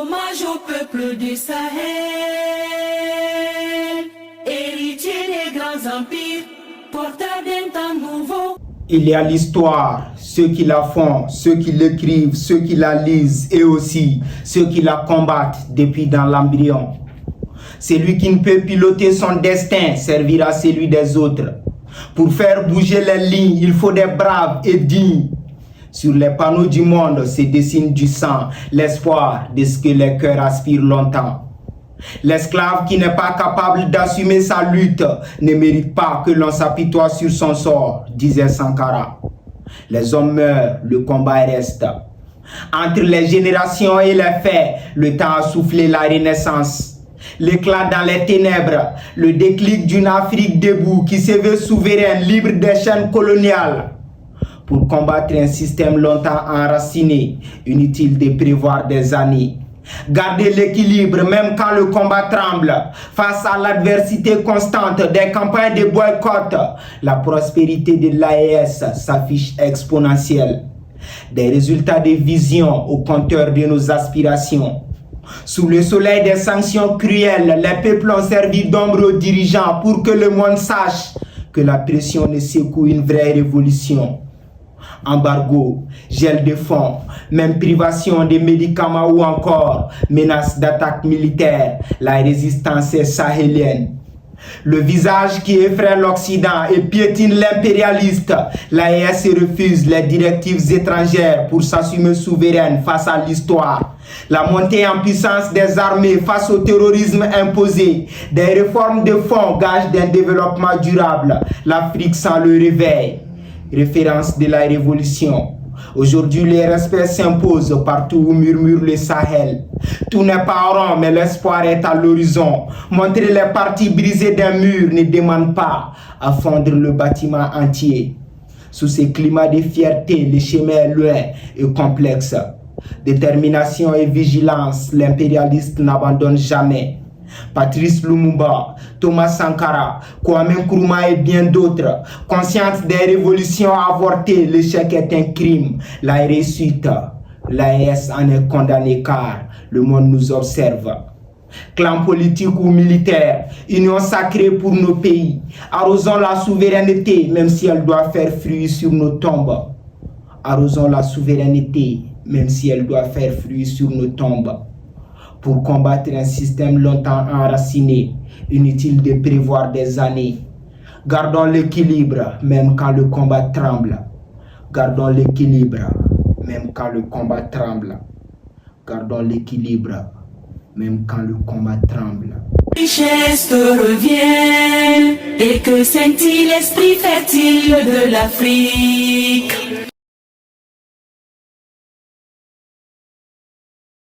Hommage au peuple du Sahel, héritier des grands empires, porteur d'un temps nouveau. Il y a l'histoire, ceux qui la font, ceux qui l'écrivent, ceux qui la lisent et aussi ceux qui la combattent depuis dans l'embryon. Celui qui ne peut piloter son destin servira celui des autres. Pour faire bouger les lignes, il faut des braves et dignes. Sur les panneaux du monde se dessine du sang, l'espoir de ce que les cœurs aspirent longtemps. L'esclave qui n'est pas capable d'assumer sa lutte ne mérite pas que l'on s'apitoie sur son sort, disait Sankara. Les hommes meurent, le combat reste. Entre les générations et les faits, le temps a soufflé la renaissance. L'éclat dans les ténèbres, le déclic d'une Afrique debout qui se veut souveraine, libre des chaînes coloniales. Pour combattre un système longtemps enraciné, inutile de prévoir des années. Garder l'équilibre même quand le combat tremble. Face à l'adversité constante des campagnes de boycott, la prospérité de l'AES s'affiche exponentielle. Des résultats de vision au compteur de nos aspirations. Sous le soleil des sanctions cruelles, les peuples ont servi d'ombre aux dirigeants pour que le monde sache que la pression ne secoue une vraie révolution. Embargo, gel de fonds, même privation des médicaments ou encore menace d'attaque militaire, la résistance est sahélienne. Le visage qui effraie l'Occident et piétine l'impérialiste, l'AES refuse les directives étrangères pour s'assumer souveraine face à l'histoire. La montée en puissance des armées face au terrorisme imposé, des réformes de fonds gage d'un développement durable, l'Afrique sans le réveil. Référence de la révolution. Aujourd'hui, le respect s'impose partout où murmure le Sahel. Tout n'est pas rond, mais l'espoir est à l'horizon. Montrer les parties brisées d'un mur ne demande pas à fondre le bâtiment entier. Sous ce climat de fierté, le chemin est loin et complexe. Détermination et vigilance, l'impérialiste n'abandonne jamais. Patrice Lumumba, Thomas Sankara, Kwame Nkrumah et bien d'autres, conscients des révolutions avortées, l'échec est un crime, la réussite, l'AES en est condamné car le monde nous observe. Clan politique ou militaire, union sacrée pour nos pays, arrosons la souveraineté même si elle doit faire fruit sur nos tombes. Arrosons la souveraineté même si elle doit faire fruit sur nos tombes. Pour combattre un système longtemps enraciné, inutile de prévoir des années. Gardons l'équilibre, même quand le combat tremble. Gardons l'équilibre, même quand le combat tremble. Gardons l'équilibre, même quand le combat tremble. Richesse te revient et que scintille l'esprit fertile de l'Afrique.